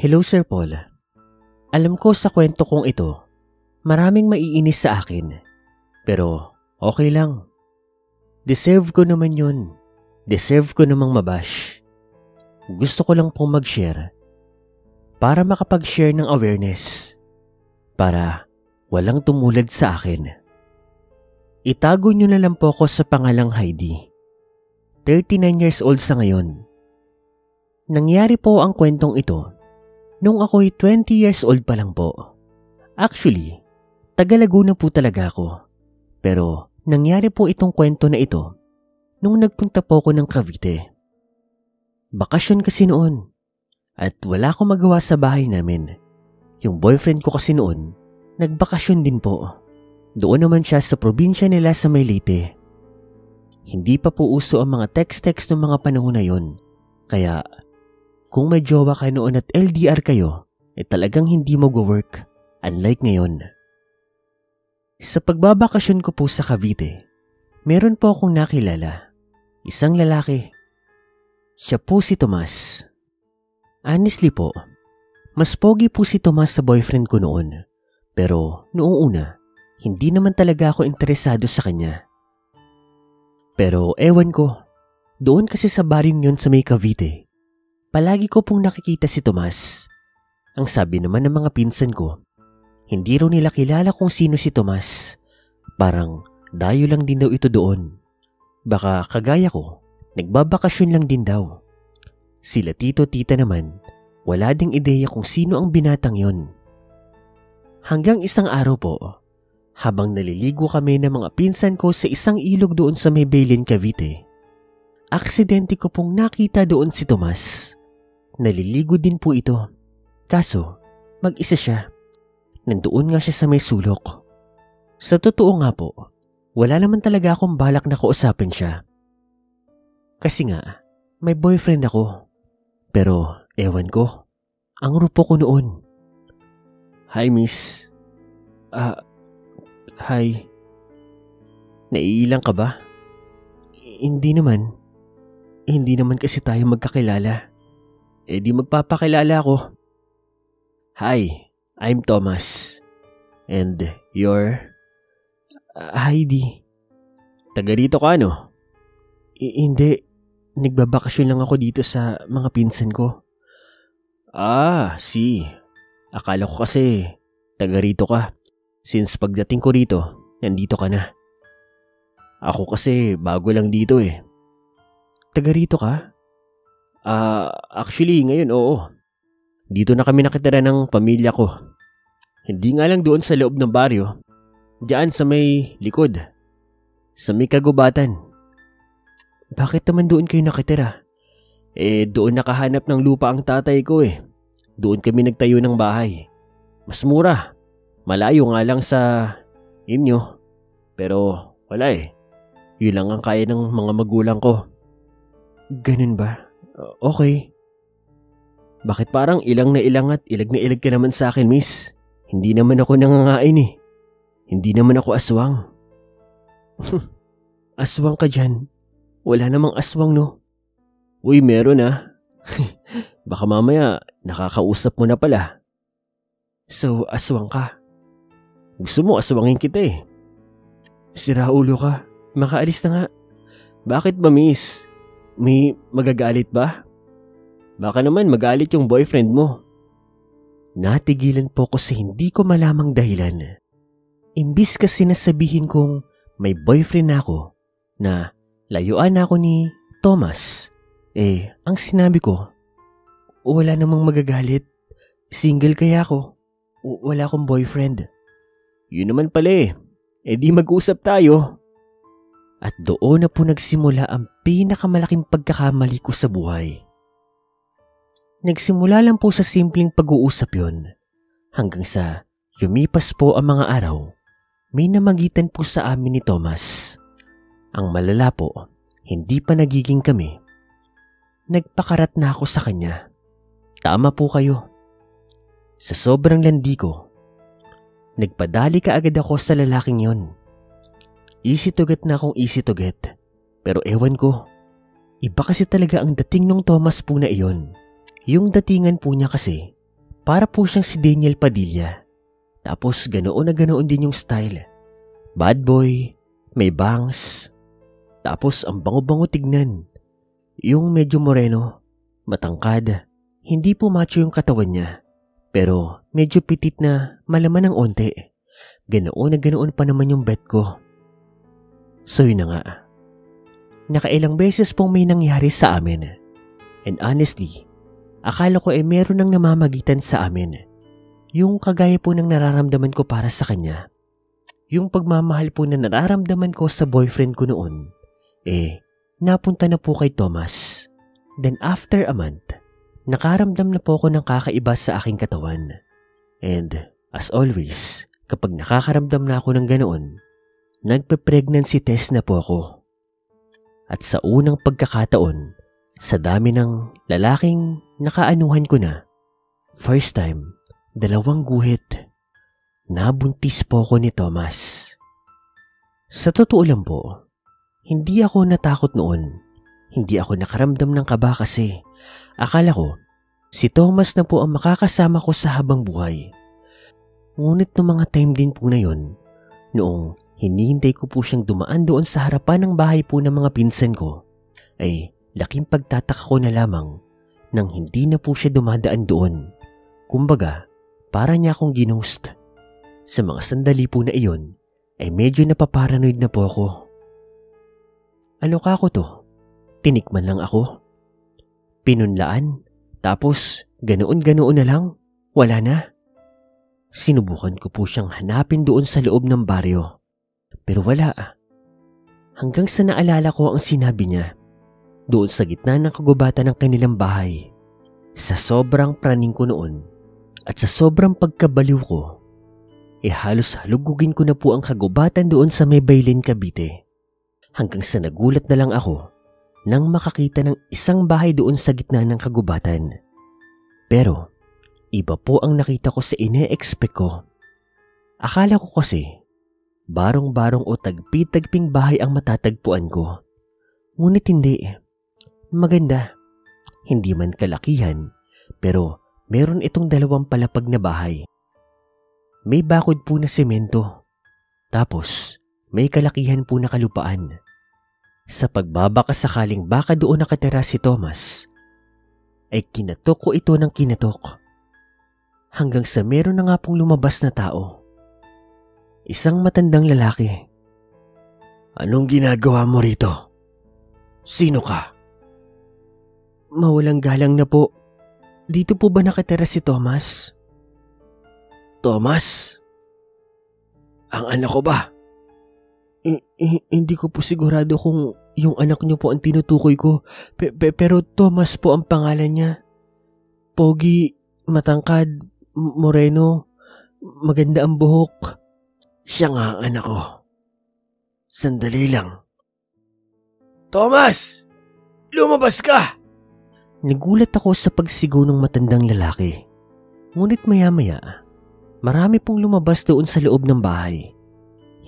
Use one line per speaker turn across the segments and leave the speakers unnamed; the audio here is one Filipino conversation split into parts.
Hello Sir Paul. Alam ko sa kwento kong ito, maraming maiinis sa akin. Pero okay lang. Deserve ko naman yun. Deserve ko namang mabash. Gusto ko lang pong mag-share para makapag-share ng awareness. Para walang tumulad sa akin. Itago nyo na lang po ako sa pangalang Heidi. 39 years old sa ngayon. Nangyari po ang kwentong ito nung ako'y 20 years old pa lang po. Actually, taga Laguna po talaga ako. Pero nangyari po itong kwento na ito nung nagpunta po ako ng Cavite. Bakasyon kasi noon at wala akong magawa sa bahay namin. Yung boyfriend ko kasi noon, nagbakasyon din po. Doon naman siya sa probinsya nila sa Leyte. Hindi pa po uso ang mga text-text ng mga panahon na yon. Kaya kung may jowa ka noon at LDR kayo, talagang hindi mag-work, unlike ngayon. Sa pagbabakasyon ko po sa Cavite, meron po akong nakilala. Isang lalaki. Siya po si Tomas. Honestly po, mas pogi po si Tomas sa boyfriend ko noon. Pero noong una, hindi naman talaga ako interesado sa kanya. Pero ewan ko, doon kasi sa baryong yon sa may Cavite, palagi ko pong nakikita si Tomas. Ang sabi naman ng mga pinsan ko, hindi raw nila kilala kung sino si Tomas. Parang dayo lang din daw ito doon. Baka kagaya ko, nagbabakasyon lang din daw. Sila tito-tita naman, wala ding ideya kung sino ang binatang yon. Hanggang isang araw po, habang naliligo kami ng mga pinsan ko sa isang ilog doon sa may Baylin, Cavite, aksidente ko pong nakita doon si Tomas. Naliligo din po ito. Kaso, mag-isa siya. Nandoon nga siya sa may sulok. Sa totoo nga po, wala naman talaga akong balak na kausapin siya. Kasi nga, may boyfriend ako. Pero, ewan ko, ang rupo ko noon. Hi, miss. Hi. Naiilang ka ba? Hindi naman. Hindi naman kasi tayo magkakilala. Di magpapakilala ako. Hi, I'm Thomas. And you're... Heidi. Taga rito ka, no? Hindi. Nagbabakasyon lang ako dito sa mga pinsan ko. See. Akala ko kasi taga rito ka. Since pagdating ko rito, nandito ka na. Ako kasi bago lang dito eh. Taga rito ka? Actually, ngayon oo. Dito na kami nakitira ng pamilya ko. Hindi nga lang doon sa loob ng baryo. Diyan sa may likod. Sa may kagubatan. Bakit naman doon kayo nakitira? Doon nakahanap ng lupa ang tatay ko eh. Doon kami nagtayo ng bahay. Mas mura. Malayo nga lang sa inyo. Pero wala eh. Yun lang ang kaya ng mga magulang ko. Ganun ba? Okay. Bakit parang ilang na ilang at ilag na ilag ka naman sa akin, miss? Hindi naman ako nangangain eh. Hindi naman ako aswang. Aswang ka dyan. Wala namang aswang, no? Uy, meron ah. Baka mamaya nakakausap mo na pala. So, aswang ka? Gusto mo aswangin kita eh. Sira ulo ka. Makaalis na nga. Bakit ba, miss? May magagalit ba? Baka naman magalit yung boyfriend mo. Natigilan po ko sa hindi ko malamang dahilan. Imbis kasi nasabihin kong may boyfriend na ako na layuan ako ni Thomas. Ang sinabi ko, wala namang magagalit. Single kaya ako. Wala akong boyfriend. Yun naman pala eh. Di mag-usap tayo. At doon na po nagsimula ang pinakamalaking pagkakamali ko sa buhay. Nagsimula lang po sa simpleng pag-uusap yon. Hanggang sa lumipas po ang mga araw, may namagitan po sa amin ni Thomas. Ang malala po, hindi pa nagiging kami. Nagpakarat na ako sa kanya. Tama po kayo. Sa sobrang landi ko, nagpadali kaagad ako sa lalaking yon. Easy to get na akong easy to get. Pero ewan ko, iba kasi talaga ang dating nung Thomas po na iyon. Yung datingan po niya kasi, Para po siyang si Daniel Padilla. Tapos ganoon na ganoon din yung style. Bad boy, may bangs. Tapos ang bango-bango tignan. Yung medyo moreno, matangkad. Hindi po macho yung katawan niya. Pero medyo pitit na malaman ng onte. Ganoon na ganoon pa naman yung bet ko. So yun na nga. Nakailang beses pong may nangyari sa amin. And honestly, akala ko meron nang namamagitan sa amin. Yung kagaya po ng nararamdaman ko para sa kanya. Yung pagmamahal po na nararamdaman ko sa boyfriend ko noon, napunta na po kay Thomas. Then after a month, nakaramdam na po ako ng kakaiba sa aking katawan. And as always, kapag nakakaramdam na ako ng ganoon, nagpe-pregnancy test na po ako. At sa unang pagkakataon, sa dami ng lalaking nakaanuhan ko na, first time, 2 guhit, nabuntis po ko ni Thomas. Sa totoo lang po, hindi ako natakot noon. Hindi ako nakaramdam ng kaba kasi akala ko si Thomas na po ang makakasama ko sa habang buhay. Ngunit noong mga time din po na yon, noong hinihintay ko po siyang dumaan doon sa harapan ng bahay po ng mga pinsan ko, ay laking pagtataka ko na lamang nang hindi na po siya dumadaan doon. Kumbaga, para niya akong ginost. Sa mga sandali po na iyon, ay medyo napaparanoid na po ako. Ano ka ko to? Tinikman lang ako? Pinunlaan? Tapos ganoon-ganoon na lang? Wala na? Sinubukan ko po siyang hanapin doon sa loob ng baryo. Pero wala. Hanggang sa naalala ko ang sinabi niya. Doon sa gitna ng kagubatan ng kanilang bahay. Sa sobrang praning ko noon at sa sobrang pagkabaliw ko, halos halugugin ko na po ang kagubatan doon sa may Baylin, Cavite. Hanggang sa nagulat na lang ako nang makakita ng isang bahay doon sa gitna ng kagubatan. Pero iba po ang nakita ko sa ine-expect ko. Akala ko kasi barong-barong o tagpi-tagping bahay ang matatagpuan ko. Ngunit hindi. Maganda. Hindi man kalakihan, pero meron itong 2 palapag na bahay. May bakod po na semento. Tapos, may kalakihan po na kalupaan. Sa pagbabaka sakaling baka doon nakatira si Thomas, ay kinatok ko ito ng kinatok. Hanggang sa meron na nga pong lumabas na tao. Isang matandang lalaki. Anong ginagawa mo rito? Sino ka? Mawalang galang na po. Dito po ba nakatira si Thomas? Thomas? Ang anak ko ba? Hindi ko po sigurado kung yung anak niyo po ang tinutukoy ko. Pero Thomas po ang pangalan niya. Pogi, matangkad, moreno, maganda ang buhok. Siya nga ang anak ko. Sandali lang. Thomas! Lumabas ka! Nagulat ako sa pagsigaw ng matandang lalaki. Ngunit maya-maya, marami pong lumabas doon sa loob ng bahay.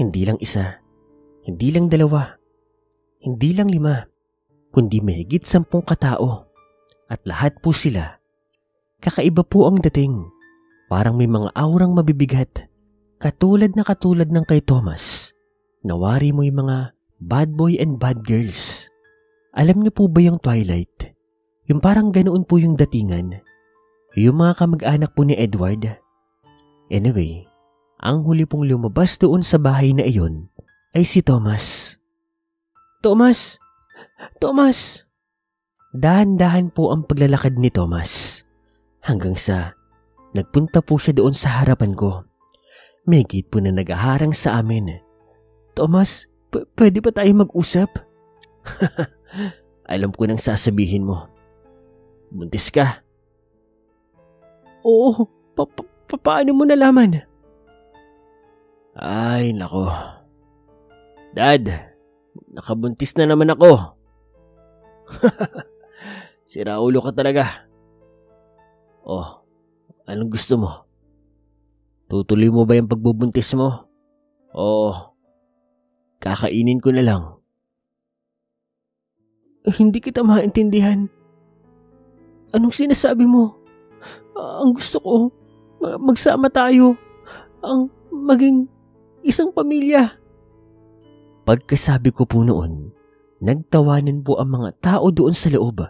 Hindi lang 1, hindi lang 2, hindi lang 5, kundi mahigit 10 katao. At lahat po sila, kakaiba po ang dating. Parang may mga aurang mabibigat, katulad ng kay Thomas. Nawari mo yung mga bad boy and bad girls. Alam niyo po ba yung Twilight? Yung parang ganoon po yung datingan. Yung mga kamag-anak po ni Edward. Anyway, ang huli pong lumabas doon sa bahay na iyon ay si Thomas. Thomas! Thomas! Dahan-dahan po ang paglalakad ni Thomas. Hanggang sa nagpunta po siya doon sa harapan ko. May gate po na nagaharang sa amin. Thomas, pwede ba tayo mag-usap? Alam ko nang sasabihin mo. Buntis ka? Oo, paano mo nalaman? Ay, nako. Dad, nakabuntis na naman ako. Sira ulo ka talaga. Oh, anong gusto mo? Tutuloy mo ba yung pagbubuntis mo? O kakainin ko na lang? Hindi kita maintindihan. Anong sinasabi mo? Ang gusto ko, magsama tayo. Ang maging isang pamilya. Pagkasabi ko po noon, nagtawanan po ang mga tao doon sa loob.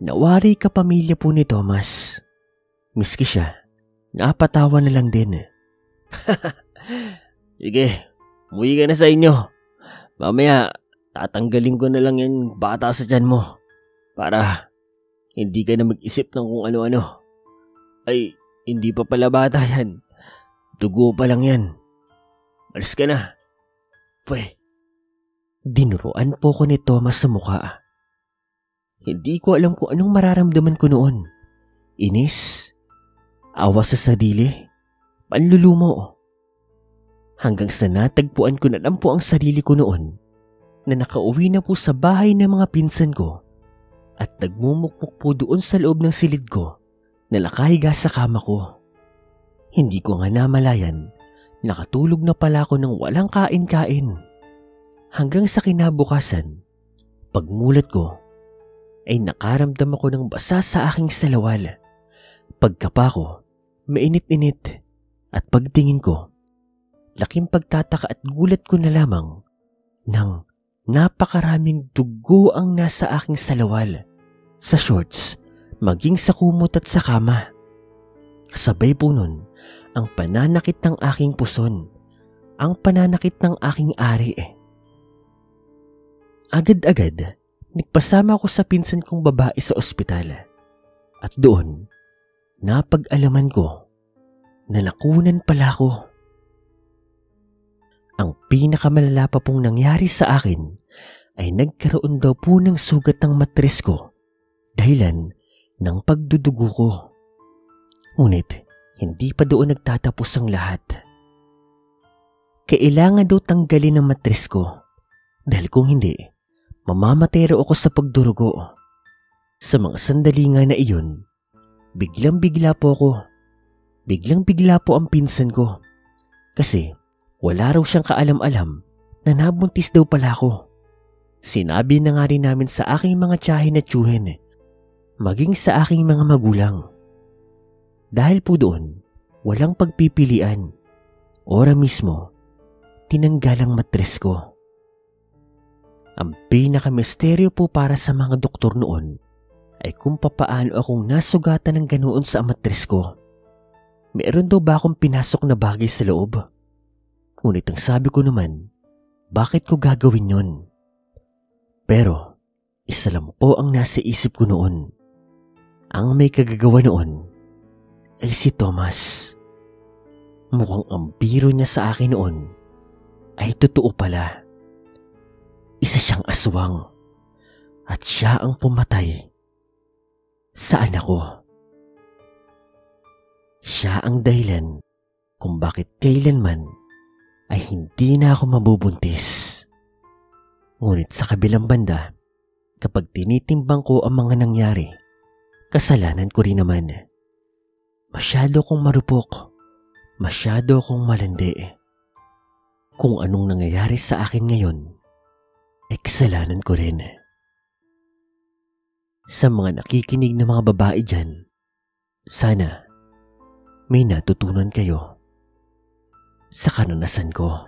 Nawari ka pamilya po ni Thomas. Miski siya, napatawa na lang din. Sige, umuwi ka na sa inyo. Mamaya, tatanggalin ko na lang yung bata sa tiyan mo para hindi ka na mag-isip ng kung ano-ano. Ay, hindi pa pala bata yan. Dugo pa lang yan. Alis ka na. Pwe. Dinuruan po ko ni Thomas sa mukha. Hindi ko alam kung anong mararamdaman ko noon. Inis, awa sa sarili, panlulumo. Hanggang sa natagpuan ko na lang po ang sarili ko noon na nakauwi na po sa bahay ng mga pinsan ko at nagmumukmuk po doon sa loob ng silid ko na nakahiga sa kama ko. Hindi ko nga namalayan, nakatulog na pala ako ng walang kain-kain. Hanggang sa kinabukasan, pagmulat ko ay nakaramdam ako ng basa sa aking salawal. Pagkapa ko, mainit-init at pagtingin ko, laking pagtataka at gulat ko na lamang nang napakaraming dugo ang nasa aking salawal, sa shorts, maging sa kumot at sa kama. Kasabay po nun, ang pananakit ng aking puson, ang pananakit ng aking ari. Agad-agad, nagpasama ko sa pinsan kong babae sa ospital. At doon, napag-alaman ko na nakunan pala ako. Ang pinakamalala pa pong nangyari sa akin ay nagkaroon daw po ng sugat ng matres ko dahilan ng pagdudugo ko. Ngunit hindi pa doon nagtatapos ang lahat. Kailangan daw tanggalin ang matres ko dahil kung hindi, mamamatay ako sa pagdurugo. Sa mga sandali nga na iyon, biglang-bigla po ako. Biglang-bigla po ang pinsan ko kasi wala raw siyang kaalam-alam na nabuntis daw pala ako. Sinabi na nga rin namin sa aking mga tiyahin at tiyuhin, maging sa aking mga magulang. Dahil po doon, walang pagpipilian. Ora mismo, tinanggal ang matres ko. Ang pinakamisteryo po para sa mga doktor noon ay kung papaano akong nasugatan ng ganoon sa matres ko. Meron daw ba akong pinasok na bagay sa loob? Ngunit ang sabi ko naman, bakit ko gagawin yon? Pero, isa lang po ang nasa isip ko noon. Ang may kagagawa noon ay si Thomas. Mukhang ang biro niya sa akin noon ay totoo pala. Isa siyang aswang at siya ang pumatay sa anak ko. Siya ang dahilan kung bakit kailanman ay hindi na ako mabubuntis. Ngunit sa kabilang banda, kapag tinitimbang ko ang mga nangyari, kasalanan ko rin naman. Masyado kong marupok, masyado kong malandi. Kung anong nangyayari sa akin ngayon, ay kasalanan ko rin. Sa mga nakikinig na mga babae dyan, sana may natutunan kayo sa karanasan ko.